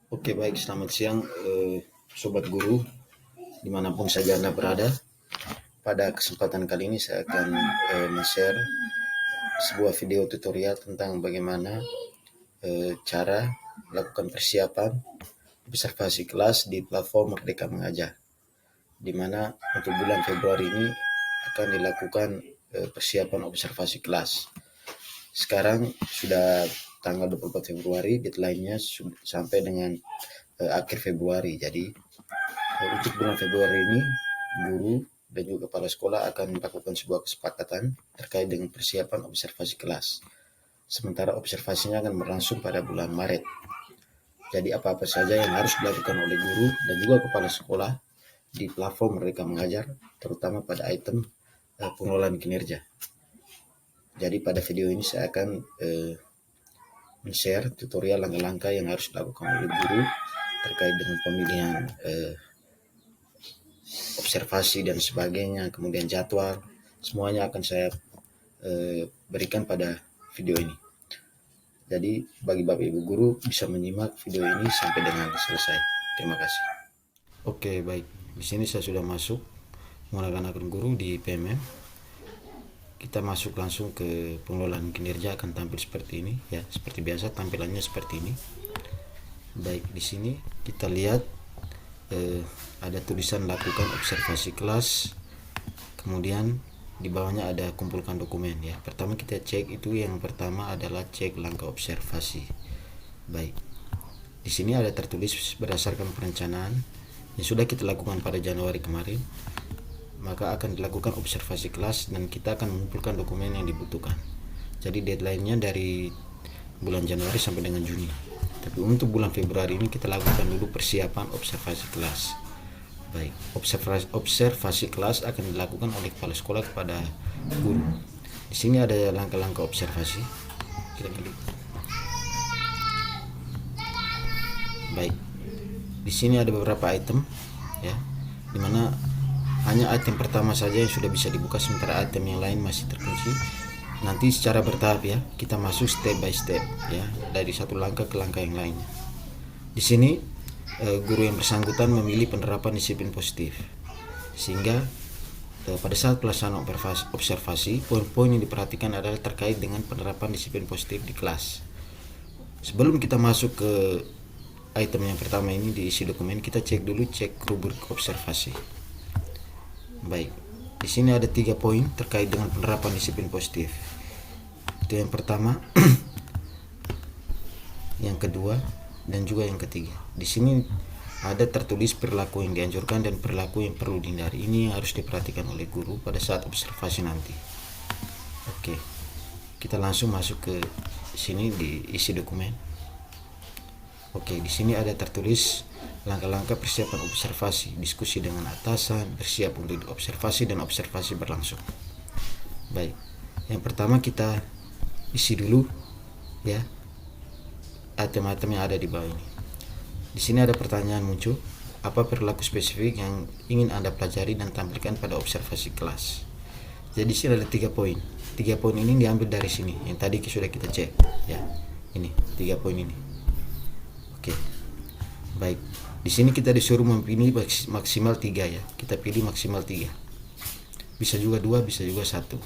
Oke, baik, selamat siang Sobat Guru dimanapun saja Anda berada. Pada kesempatan kali ini saya akan men-share sebuah video tutorial tentang bagaimana cara melakukan persiapan observasi kelas di platform Merdeka Mengajar, di mana untuk bulan Februari ini akan dilakukan persiapan observasi kelas. Sekarang sudah tanggal 24 Februari, deadline-nya sampai dengan akhir Februari. Jadi untuk bulan Februari ini, guru dan juga kepala sekolah akan melakukan sebuah kesepakatan terkait dengan persiapan observasi kelas. Sementara observasinya akan berlangsung pada bulan Maret. Jadi apa-apa saja yang harus dilakukan oleh guru dan juga kepala sekolah di platform Merdeka Mengajar, terutama pada item pengelolaan kinerja. Jadi pada video ini saya akan men-share tutorial langkah-langkah yang harus dilakukan oleh guru terkait dengan pemilihan observasi dan sebagainya, kemudian jadwal, semuanya akan saya berikan pada video ini. Jadi bagi Bapak Ibu guru bisa menyimak video ini sampai dengan selesai. Terima kasih. Oke, baik. Di sini saya sudah masuk menggunakan akun guru di PMM. Kita masuk langsung ke pengelolaan kinerja, akan tampil seperti ini ya. Seperti biasa tampilannya seperti ini. Baik, di sini kita lihat ada tulisan lakukan observasi kelas, kemudian di bawahnya ada kumpulkan dokumen ya. Pertama kita cek, itu yang pertama adalah cek langkah observasi. Baik, di sini ada tertulis berdasarkan perencanaan yang sudah kita lakukan pada Januari kemarin, maka akan dilakukan observasi kelas dan kita akan mengumpulkan dokumen yang dibutuhkan. Jadi deadline-nya dari bulan Januari sampai dengan Juni. Tapi untuk bulan Februari ini kita lakukan dulu persiapan observasi kelas. Baik, observasi kelas akan dilakukan oleh kepala sekolah kepada guru. Di sini ada langkah-langkah observasi. Kita klik. Baik, di sini ada beberapa item ya, dimana hanya item pertama saja yang sudah bisa dibuka, sementara item yang lain masih terkunci. Nanti secara bertahap ya, kita masuk step by step ya, dari satu langkah ke langkah yang lainnya. Di sini guru yang bersangkutan memilih penerapan disiplin positif, sehingga pada saat pelaksanaan observasi, poin-poin yang diperhatikan adalah terkait dengan penerapan disiplin positif di kelas. Sebelum kita masuk ke item yang pertama ini di isi dokumen, kita cek dulu rubrik observasi. Baik, di sini ada 3 poin terkait dengan penerapan disiplin positif. Itu yang pertama, yang kedua, dan juga yang ketiga. Di sini ada tertulis perilaku yang dianjurkan dan perilaku yang perlu dihindari. Ini yang harus diperhatikan oleh guru pada saat observasi nanti. Oke, kita langsung masuk ke sini di isi dokumen. Oke, di sini ada tertulis langkah-langkah persiapan observasi, diskusi dengan atasan, bersiap untuk observasi dan observasi berlangsung. Baik, yang pertama kita isi dulu ya item-item yang ada di bawah ini. Di sini ada pertanyaan muncul, apa perilaku spesifik yang ingin Anda pelajari dan tampilkan pada observasi kelas. Jadi sini ada 3 poin. 3 poin ini diambil dari sini yang tadi sudah kita cek ya. Ini 3 poin ini. Oke. Baik. Di sini kita disuruh memilih maksimal 3 ya. Kita pilih maksimal 3. Bisa juga 2, bisa juga 1.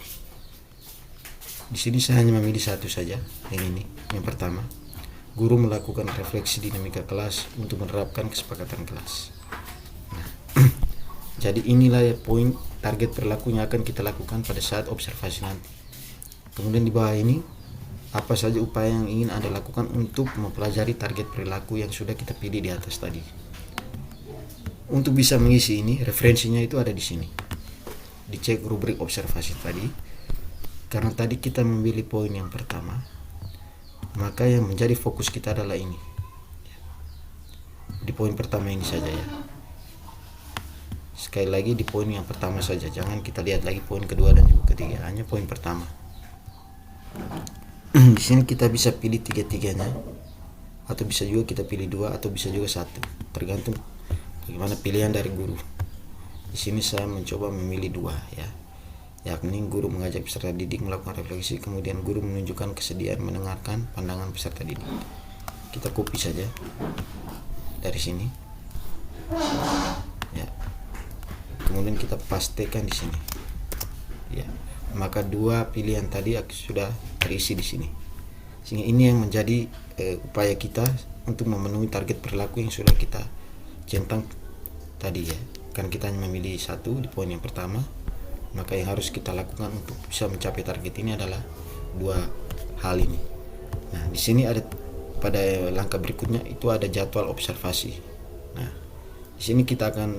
Di sini saya hanya memilih 1 saja, yang ini. Yang pertama, guru melakukan refleksi dinamika kelas untuk menerapkan kesepakatan kelas. Nah, jadi inilah ya poin target perilakunya akan kita lakukan pada saat observasi nanti. Kemudian di bawah ini, apa saja upaya yang ingin Anda lakukan untuk mempelajari target perilaku yang sudah kita pilih di atas tadi. Untuk bisa mengisi ini, referensinya itu ada di sini. Dicek rubrik observasi tadi. Karena tadi kita memilih poin yang pertama, maka yang menjadi fokus kita adalah ini. Di poin pertama ini saja ya. Sekali lagi di poin yang pertama saja, jangan kita lihat lagi poin kedua dan juga ketiga, hanya poin pertama. Di sini kita bisa pilih 3-3-nya, atau bisa juga kita pilih 2, atau bisa juga 1, tergantung bagaimana pilihan dari guru. Di sini saya mencoba memilih 2 ya, yakni guru mengajak peserta didik melakukan refleksi, kemudian guru menunjukkan kesediaan mendengarkan pandangan peserta didik. Kita copy saja. dari sini ya, kemudian kita pastekan di sini ya, maka dua pilihan tadi sudah terisi di sini, sehingga ini yang menjadi upaya kita untuk memenuhi target perilaku yang sudah kita centang tadi ya. Kan kita hanya memilih satu di poin yang pertama, maka yang harus kita lakukan untuk bisa mencapai target ini adalah dua hal ini. Nah, di sini ada pada langkah berikutnya itu ada jadwal observasi. Nah, di sini kita akan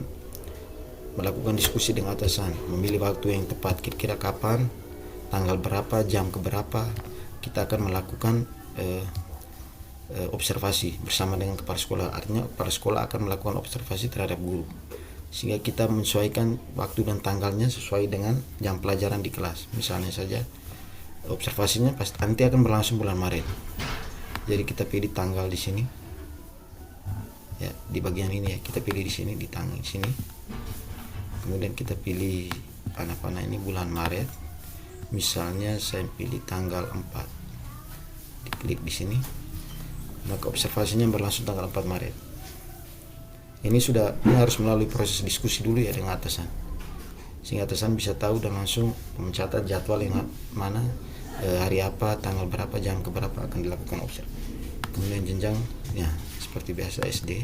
melakukan diskusi dengan atasan, memilih waktu yang tepat, kira-kira kapan, tanggal berapa, jam keberapa kita akan melakukan observasi bersama dengan kepala sekolah. Artinya kepala sekolah akan melakukan observasi terhadap guru, sehingga kita menyesuaikan waktu dan tanggalnya sesuai dengan jam pelajaran di kelas. Misalnya saja observasinya nanti akan berlangsung bulan Maret, jadi kita pilih tanggal di sini ya, di bagian ini ya, kita pilih di sini di tanggal sini, kemudian kita pilih panah-panah ini bulan Maret, misalnya saya pilih tanggal 4, diklik di sini, maka observasinya berlangsung tanggal 4 Maret. Ini harus melalui proses diskusi dulu ya dengan atasan, sehingga atasan bisa tahu dan langsung mencatat jadwal yang mana, hari apa, tanggal berapa, jam keberapa akan dilakukan observasi. Kemudian jenjang ya seperti biasa SD,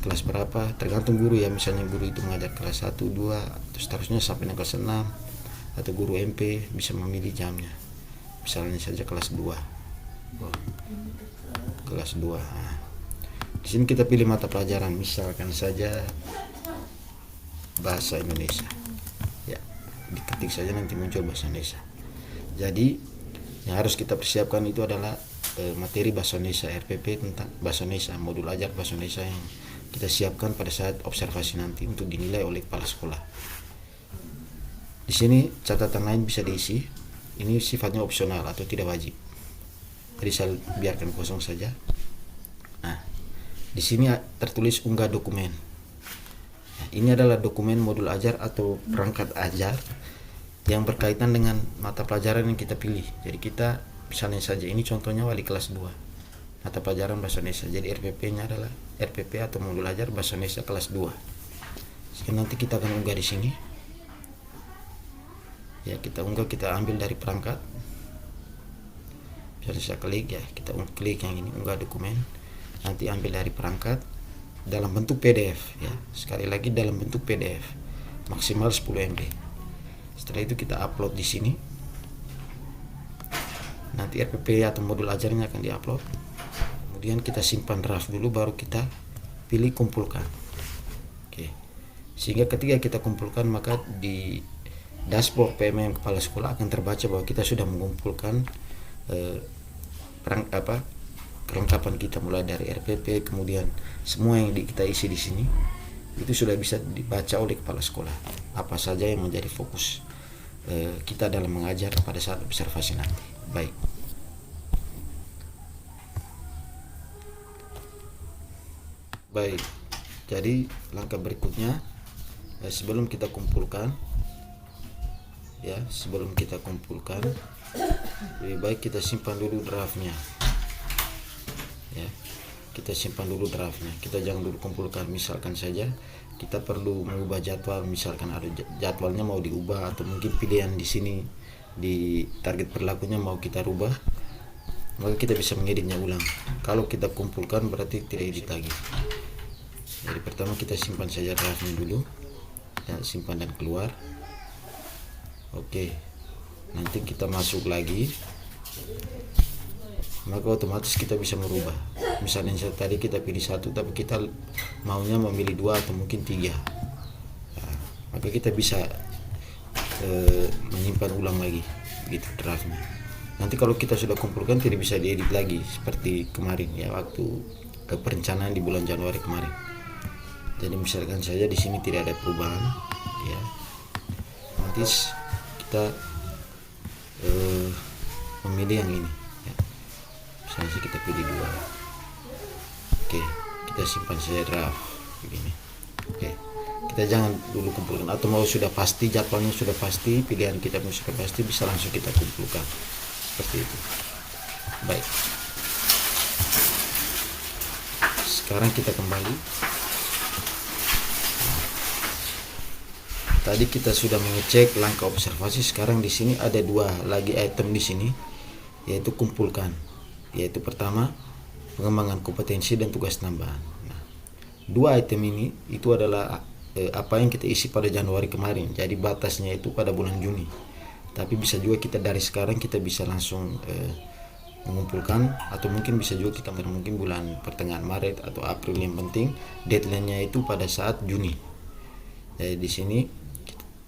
kelas berapa tergantung guru ya, misalnya guru itu mengajar kelas 1, 2 atau seterusnya sampai kelas 6, atau guru MP bisa memilih jamnya, misalnya saja kelas 2. Kelas 2. Nah, di sini kita pilih mata pelajaran, misalkan saja bahasa Indonesia ya, diketik saja nanti muncul bahasa Indonesia. Jadi yang harus kita persiapkan itu adalah materi bahasa Indonesia, RPP tentang bahasa Indonesia, modul ajar bahasa Indonesia yang kita siapkan pada saat observasi nanti untuk dinilai oleh kepala sekolah. Di sini catatan lain bisa diisi, ini sifatnya opsional atau tidak wajib, jadi saya biarkan kosong saja. Nah, di sini tertulis unggah dokumen. Nah, ini adalah dokumen modul ajar atau perangkat ajar yang berkaitan dengan mata pelajaran yang kita pilih. Jadi kita misalnya saja ini contohnya wali kelas 2, mata pelajaran bahasa Indonesia. Jadi RPP-nya adalah RPP atau modul ajar bahasa Indonesia kelas 2. Sekarang nanti kita akan unggah di sini. Ya, kita unggah, kita ambil dari perangkat. Misalnya saya klik ya, kita klik yang ini unggah dokumen. Nanti ambil dari perangkat dalam bentuk PDF ya. Sekali lagi dalam bentuk PDF. Maksimal 10 MB. Setelah itu kita upload di sini. Nanti RPP atau modul ajarnya akan diupload. Kemudian kita simpan draft dulu, baru kita pilih kumpulkan. Oke. Sehingga ketika kita kumpulkan, maka di dashboard PMM kepala sekolah akan terbaca bahwa kita sudah mengumpulkan kelengkapan kita, mulai dari RPP, kemudian semua yang kita isi di sini itu sudah bisa dibaca oleh kepala sekolah. Apa saja yang menjadi fokus kita dalam mengajar pada saat observasi nanti. Baik. Baik. Jadi langkah berikutnya sebelum kita kumpulkan lebih baik kita simpan dulu draftnya ya, kita simpan dulu draftnya, kita jangan dulu kumpulkan. Misalkan saja kita perlu mengubah jadwal, misalkan ada jadwalnya mau diubah, atau mungkin pilihan di sini di target perilakunya mau kita rubah, maka kita bisa mengeditnya ulang. Kalau kita kumpulkan berarti tidak edit lagi. Jadi pertama kita simpan saja draftnya dulu ya, simpan dan keluar. Oke, nanti kita masuk lagi, maka otomatis kita bisa merubah. Misalnya tadi kita pilih 1, tapi kita maunya memilih 2 atau mungkin 3, nah, maka kita bisa menyimpan ulang lagi gitu draftnya. Nanti kalau kita sudah kumpulkan tidak bisa diedit lagi seperti kemarin ya, waktu perencanaan di bulan Januari kemarin. Jadi misalkan saja di sini tidak ada perubahan ya, nanti kita memilih yang ini ya. Misalnya kita pilih 2. Oke, kita simpan saja draft begini. Oke, kita jangan dulu kumpulkan, atau mau sudah pasti jadwalnya sudah pasti, pilihan kita pun sudah pasti, bisa langsung kita kumpulkan seperti itu. Baik, sekarang kita kembali. Tadi kita sudah mengecek langkah observasi. Sekarang di sini ada 2 lagi item di sini, yaitu kumpulkan. Yaitu pertama, pengembangan kompetensi dan tugas tambahan. Nah, 2 item ini itu adalah apa yang kita isi pada Januari kemarin. Jadi batasnya itu pada bulan Juni. Tapi bisa juga kita dari sekarang kita bisa langsung mengumpulkan, atau mungkin bisa juga kita mungkin bulan pertengahan Maret atau April. Yang penting deadline-nya itu pada saat Juni. Jadi di sini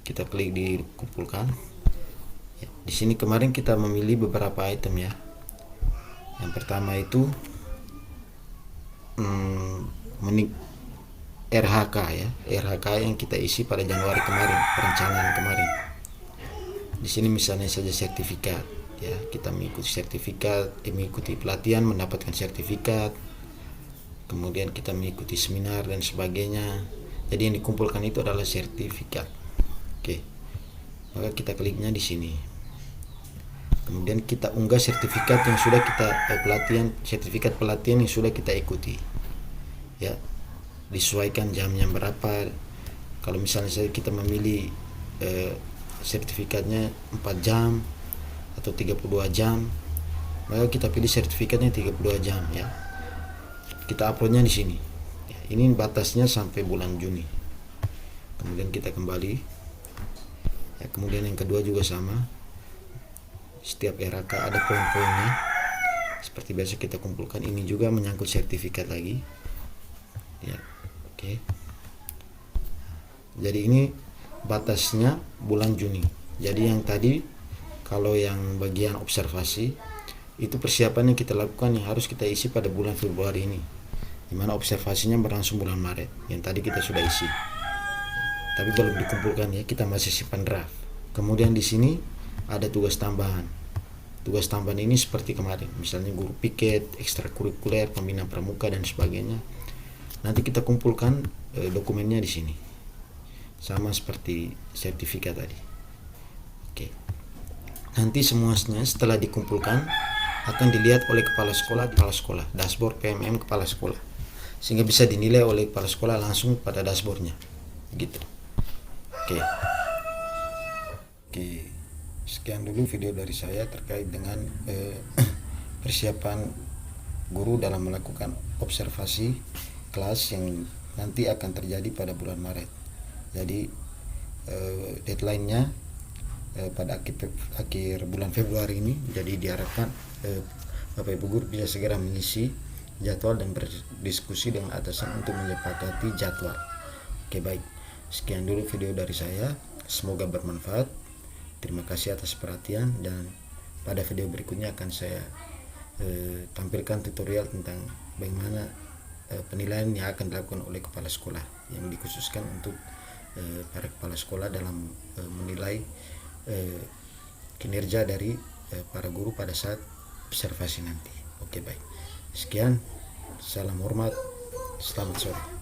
kita klik di kumpulkan. Di sini kemarin kita memilih beberapa item ya. Yang pertama itu RHK ya, RHK yang kita isi pada Januari kemarin, perencanaan kemarin. Di sini misalnya saja sertifikat ya, kita mengikuti sertifikat, mengikuti pelatihan mendapatkan sertifikat, kemudian kita mengikuti seminar dan sebagainya. Jadi yang dikumpulkan itu adalah sertifikat. Oke, maka kita kliknya di sini. Kemudian kita unggah sertifikat yang sudah kita sertifikat pelatihan yang sudah kita ikuti. Ya, disesuaikan jamnya berapa. Kalau misalnya kita memilih sertifikatnya 4 jam atau 32 jam, maka kita pilih sertifikatnya 32 jam ya. Kita uploadnya di sini. Ya, ini batasnya sampai bulan Juni. Kemudian kita kembali. Ya, kemudian yang kedua juga sama. Setiap RHK ada poin-poinnya. Seperti biasa kita kumpulkan. Ini juga menyangkut sertifikat lagi. Ya, oke. Jadi ini batasnya bulan Juni. Jadi yang tadi kalau yang bagian observasi itu persiapan yang kita lakukan yang harus kita isi pada bulan Februari ini. Dimana observasinya berlangsung bulan Maret. Yang tadi kita sudah isi. Tapi belum dikumpulkan ya, kita masih simpan draft. Kemudian di sini ada tugas tambahan. Tugas tambahan ini seperti kemarin, misalnya guru piket, ekstrakurikuler, pembina pramuka dan sebagainya. Nanti kita kumpulkan dokumennya di sini. Sama seperti sertifikat tadi. Oke. Nanti semuanya setelah dikumpulkan akan dilihat oleh kepala sekolah, dashboard PMM kepala sekolah. Sehingga bisa dinilai oleh kepala sekolah langsung pada dashboardnya. Gitu. Oke, sekian dulu video dari saya terkait dengan persiapan guru dalam melakukan observasi kelas yang nanti akan terjadi pada bulan Maret. Jadi deadline-nya pada akhir bulan Februari ini. Jadi diharapkan Bapak Ibu guru bisa segera mengisi jadwal dan berdiskusi dengan atasan untuk menyepakati jadwal. Oke, baik. Sekian dulu video dari saya, semoga bermanfaat. Terima kasih atas perhatian, dan pada video berikutnya akan saya tampilkan tutorial tentang bagaimana penilaian yang akan dilakukan oleh kepala sekolah yang dikhususkan untuk para kepala sekolah dalam menilai kinerja dari para guru pada saat observasi nanti. Oke, baik. Sekian, salam hormat, selamat sore.